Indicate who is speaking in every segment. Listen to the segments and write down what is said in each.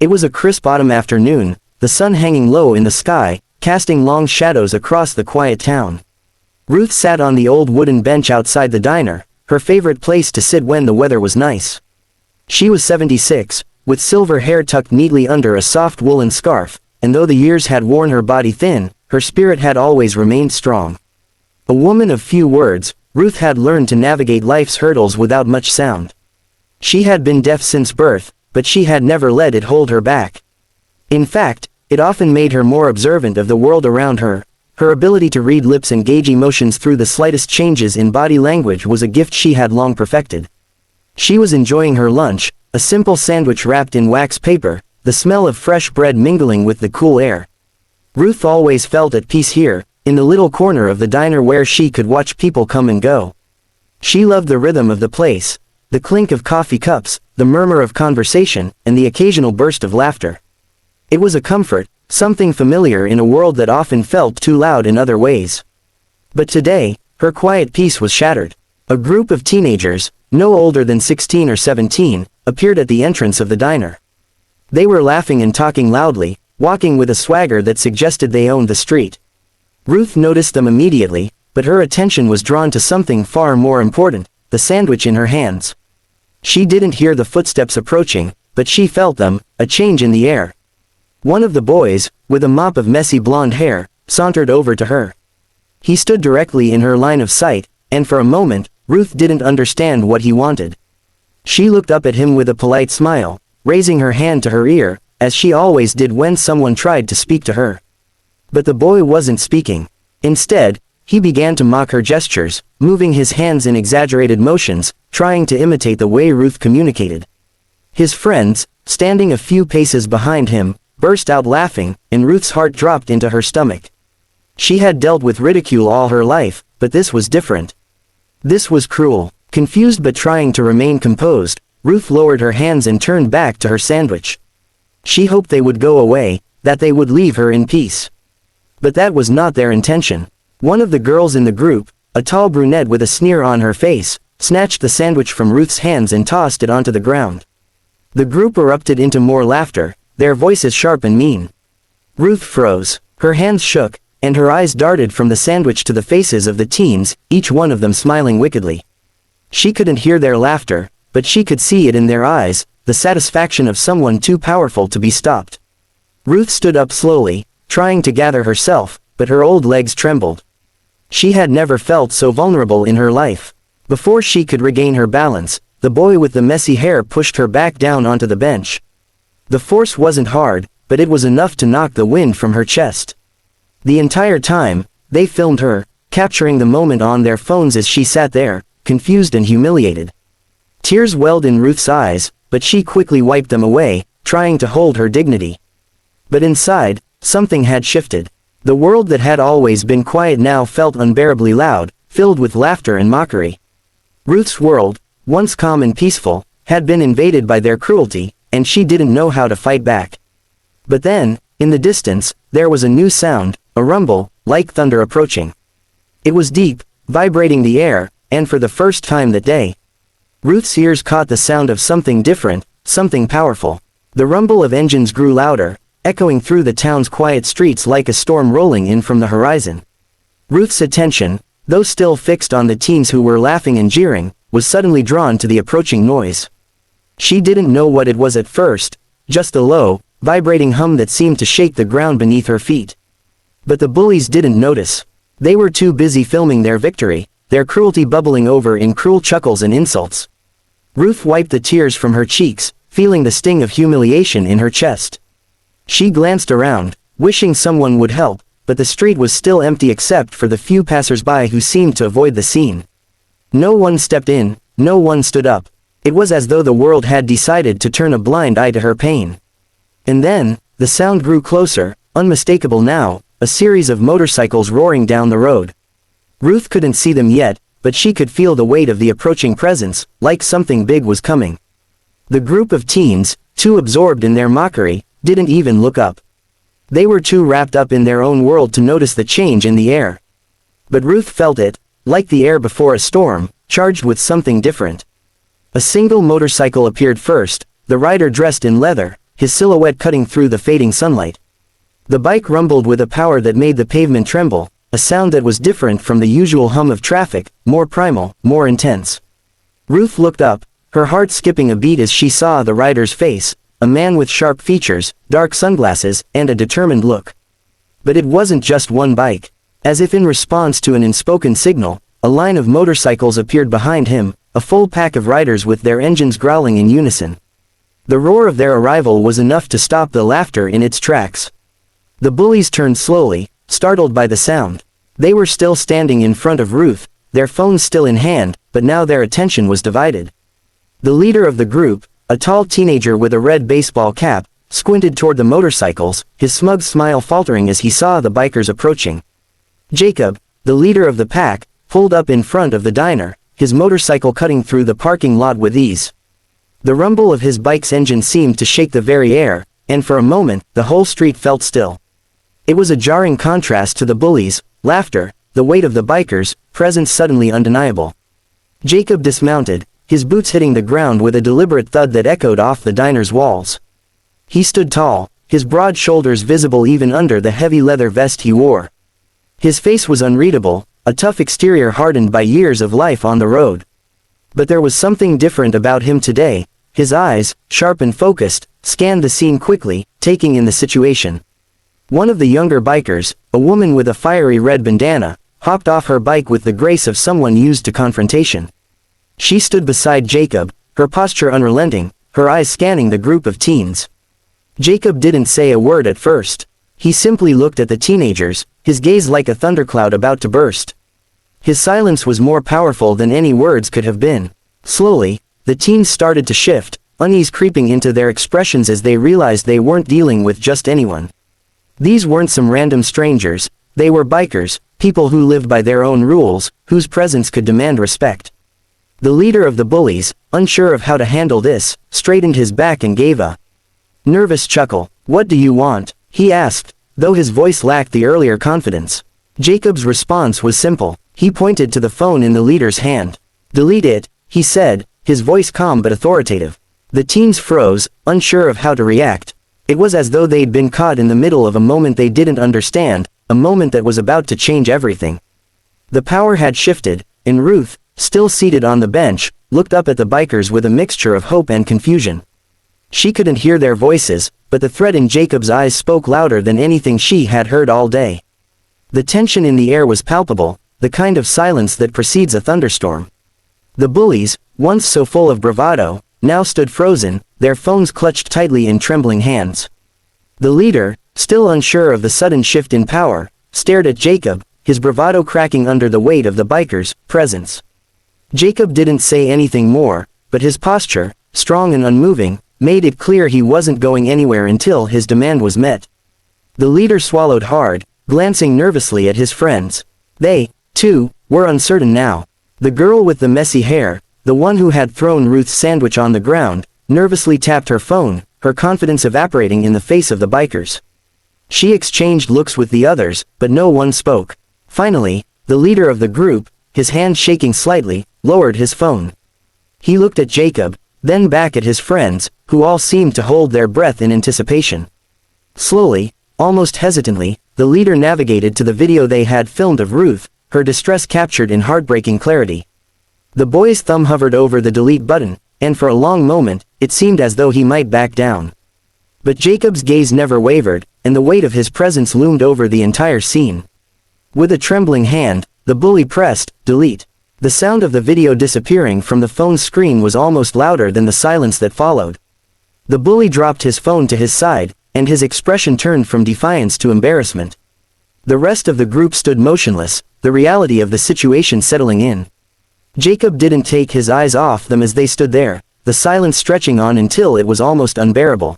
Speaker 1: It was a crisp autumn afternoon, the sun hanging low in the sky, casting long shadows across the quiet town. Ruth sat on the old wooden bench outside the diner, her favorite place to sit when the weather was nice. She was 76, with silver hair tucked neatly under a soft woolen scarf, and though the years had worn her body thin, her spirit had always remained strong. A woman of few words, Ruth had learned to navigate life's hurdles without much sound. She had been deaf since birth, but she had never let it hold her back. In fact, it often made her more observant of the world around her. Her ability to read lips and gauge emotions through the slightest changes in body language was a gift she had long perfected. She was enjoying her lunch, a simple sandwich wrapped in wax paper, the smell of fresh bread mingling with the cool air. Ruth always felt at peace here, in the little corner of the diner where she could watch people come and go. She loved the rhythm of the place, the clink of coffee cups, the murmur of conversation, and the occasional burst of laughter. It was a comfort, something familiar in a world that often felt too loud in other ways. But today, her quiet peace was shattered. A group of teenagers, no older than 16 or 17, appeared at the entrance of the diner. They were laughing and talking loudly, walking with a swagger that suggested they owned the street. Ruth noticed them immediately, but her attention was drawn to something far more important, the sandwich in her hands. She didn't hear the footsteps approaching, but she felt them, a change in the air. One of the boys, with a mop of messy blonde hair, sauntered over to her. He stood directly in her line of sight, and for a moment, Ruth didn't understand what he wanted. She looked up at him with a polite smile, raising her hand to her ear, as she always did when someone tried to speak to her. But the boy wasn't speaking. Instead, he began to mock her gestures, moving his hands in exaggerated motions, trying to imitate the way Ruth communicated. His friends, standing a few paces behind him, burst out laughing, and Ruth's heart dropped into her stomach. She had dealt with ridicule all her life, but this was different. This was cruel. Confused but trying to remain composed, Ruth lowered her hands and turned back to her sandwich. She hoped they would go away, that they would leave her in peace. But that was not their intention. One of the girls in the group, a tall brunette with a sneer on her face, snatched the sandwich from Ruth's hands and tossed it onto the ground. The group erupted into more laughter, their voices sharp and mean. Ruth froze, her hands shook, and her eyes darted from the sandwich to the faces of the teens, each one of them smiling wickedly. She couldn't hear their laughter, but she could see it in their eyes, the satisfaction of someone too powerful to be stopped. Ruth stood up slowly, trying to gather herself, but her old legs trembled. She had never felt so vulnerable in her life. Before she could regain her balance, the boy with the messy hair pushed her back down onto the bench. The force wasn't hard, but it was enough to knock the wind from her chest. The entire time, they filmed her, capturing the moment on their phones as she sat there, confused and humiliated. Tears welled in Ruth's eyes, but she quickly wiped them away, trying to hold her dignity. But inside, something had shifted. The world that had always been quiet now felt unbearably loud, filled with laughter and mockery. Ruth's world, once calm and peaceful, had been invaded by their cruelty, and she didn't know how to fight back. But then, in the distance, there was a new sound, a rumble, like thunder approaching. It was deep, vibrating the air, and for the first time that day, Ruth's ears caught the sound of something different, something powerful. The rumble of engines grew louder, echoing through the town's quiet streets like a storm rolling in from the horizon. Ruth's attention, though still fixed on the teens who were laughing and jeering, was suddenly drawn to the approaching noise. She didn't know what it was at first, just a low, vibrating hum that seemed to shake the ground beneath her feet. But the bullies didn't notice. They were too busy filming their victory, their cruelty bubbling over in cruel chuckles and insults. Ruth wiped the tears from her cheeks, feeling the sting of humiliation in her chest. She glanced around, wishing someone would help, but the street was still empty except for the few passers-by who seemed to avoid the scene. No one stepped in, no one stood up. It was as though the world had decided to turn a blind eye to her pain. And then, the sound grew closer, unmistakable now, a series of motorcycles roaring down the road. Ruth couldn't see them yet, but she could feel the weight of the approaching presence, like something big was coming. The group of teens, too absorbed in their mockery, didn't even look up. They were too wrapped up in their own world to notice the change in the air. But Ruth felt it, like the air before a storm, charged with something different. A single motorcycle appeared first, the rider dressed in leather, his silhouette cutting through the fading sunlight. The bike rumbled with a power that made the pavement tremble, a sound that was different from the usual hum of traffic, more primal, more intense. Ruth looked up, her heart skipping a beat as she saw the rider's face, a man with sharp features, dark sunglasses, and a determined look. But it wasn't just one bike. As if in response to an unspoken signal, a line of motorcycles appeared behind him, a full pack of riders with their engines growling in unison. The roar of their arrival was enough to stop the laughter in its tracks. The bullies turned slowly, startled by the sound. They were still standing in front of Ruth, their phones still in hand, but now their attention was divided. The leader of the group, a tall teenager with a red baseball cap, squinted toward the motorcycles, his smug smile faltering as he saw the bikers approaching. Jacob, the leader of the pack, pulled up in front of the diner, his motorcycle cutting through the parking lot with ease. The rumble of his bike's engine seemed to shake the very air, and for a moment, the whole street felt still. It was a jarring contrast to the bullies' laughter, the weight of the bikers' presence suddenly undeniable. Jacob dismounted, his boots hitting the ground with a deliberate thud that echoed off the diner's walls. He stood tall, his broad shoulders visible even under the heavy leather vest he wore. His face was unreadable, a tough exterior hardened by years of life on the road. But there was something different about him today. His eyes, sharp and focused, scanned the scene quickly, taking in the situation. One of the younger bikers, a woman with a fiery red bandana, hopped off her bike with the grace of someone used to confrontation. She stood beside Jacob, her posture unrelenting, her eyes scanning the group of teens. Jacob didn't say a word at first. He simply looked at the teenagers, his gaze like a thundercloud about to burst. His silence was more powerful than any words could have been. Slowly, the teens started to shift, unease creeping into their expressions as they realized they weren't dealing with just anyone. These weren't some random strangers, they were bikers, people who lived by their own rules, whose presence could demand respect. The leader of the bullies, unsure of how to handle this, straightened his back and gave a nervous chuckle. "What do you want?" he asked, though his voice lacked the earlier confidence. Jacob's response was simple. He pointed to the phone in the leader's hand. "Delete it," he said, his voice calm but authoritative. The teens froze, unsure of how to react. It was as though they'd been caught in the middle of a moment they didn't understand, a moment that was about to change everything. The power had shifted, and Ruth, still seated on the bench, looked up at the bikers with a mixture of hope and confusion. She couldn't hear their voices, but the threat in Jacob's eyes spoke louder than anything she had heard all day. The tension in the air was palpable, the kind of silence that precedes a thunderstorm. The bullies, once so full of bravado, now stood frozen, their phones clutched tightly in trembling hands. The leader, still unsure of the sudden shift in power, stared at Jacob, his bravado cracking under the weight of the bikers' presence. Jacob didn't say anything more, but his posture, strong and unmoving, made it clear he wasn't going anywhere until his demand was met. The leader swallowed hard, glancing nervously at his friends. They, too, were uncertain now. The girl with the messy hair, the one who had thrown Ruth's sandwich on the ground, nervously tapped her phone, her confidence evaporating in the face of the bikers. She exchanged looks with the others, but no one spoke. Finally, the leader of the group, his hand shaking slightly, lowered his phone. He looked at Jacob, then back at his friends, who all seemed to hold their breath in anticipation. Slowly, almost hesitantly, the leader navigated to the video they had filmed of Ruth, her distress captured in heartbreaking clarity. The boy's thumb hovered over the delete button, and for a long moment, it seemed as though he might back down. But Jacob's gaze never wavered, and the weight of his presence loomed over the entire scene. With a trembling hand, the bully pressed delete. The sound of the video disappearing from the phone's screen was almost louder than the silence that followed. The bully dropped his phone to his side, and his expression turned from defiance to embarrassment. The rest of the group stood motionless, the reality of the situation settling in. Jacob didn't take his eyes off them as they stood there, the silence stretching on until it was almost unbearable.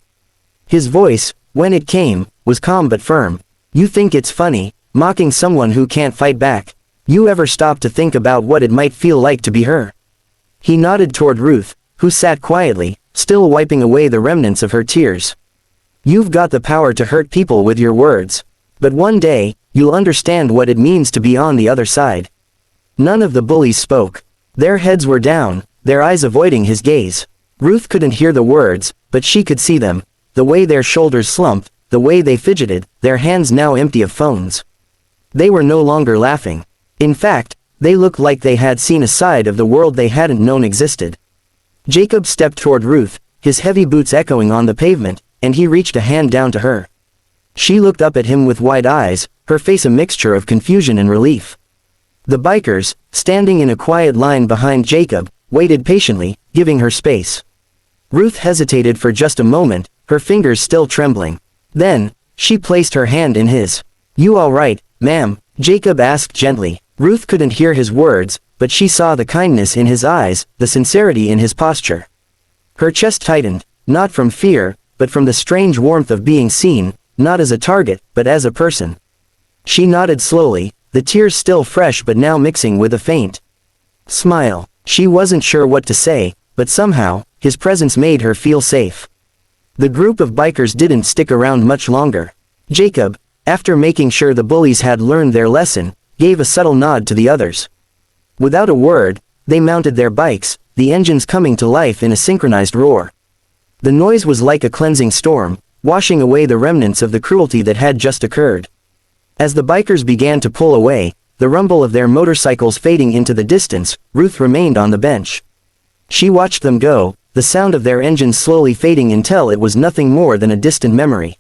Speaker 1: His voice, when it came, was calm but firm. "You think it's funny, mocking someone who can't fight back? You ever stop to think about what it might feel like to be her?" He nodded toward Ruth, who sat quietly, still wiping away the remnants of her tears. "You've got the power to hurt people with your words. But one day, you'll understand what it means to be on the other side." None of the bullies spoke. Their heads were down, their eyes avoiding his gaze. Ruth couldn't hear the words, but she could see them. the way their shoulders slumped, the way they fidgeted, their hands now empty of phones. They were no longer laughing. In fact, they looked like they had seen a side of the world they hadn't known existed. Jacob stepped toward Ruth, his heavy boots echoing on the pavement, and he reached a hand down to her. She looked up at him with wide eyes, her face a mixture of confusion and relief. The bikers, standing in a quiet line behind Jacob, waited patiently, giving her space. Ruth hesitated for just a moment, her fingers still trembling. Then, she placed her hand in his. "You all right, ma'am?" Jacob asked gently. Ruth couldn't hear his words, but she saw the kindness in his eyes, the sincerity in his posture. Her chest tightened, not from fear, but from the strange warmth of being seen, not as a target, but as a person. She nodded slowly, the tears still fresh but now mixing with a faint smile. She wasn't sure what to say, but somehow, his presence made her feel safe. The group of bikers didn't stick around much longer. Jacob, after making sure the bullies had learned their lesson, gave a subtle nod to the others. Without a word, they mounted their bikes, the engines coming to life in a synchronized roar. The noise was like a cleansing storm, washing away the remnants of the cruelty that had just occurred. As the bikers began to pull away, the rumble of their motorcycles fading into the distance, Ruth remained on the bench. She watched them go, the sound of their engines slowly fading until it was nothing more than a distant memory.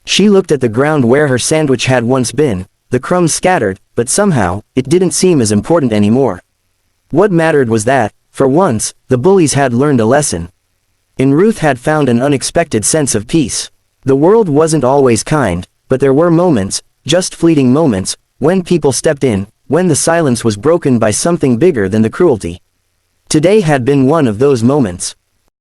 Speaker 1: She looked at the ground where her sandwich had once been, the crumbs scattered, but somehow, it didn't seem as important anymore. What mattered was that, for once, the bullies had learned a lesson. And Ruth had found an unexpected sense of peace. The world wasn't always kind, but there were moments, just fleeting moments, when people stepped in, when the silence was broken by something bigger than the cruelty. Today had been one of those moments.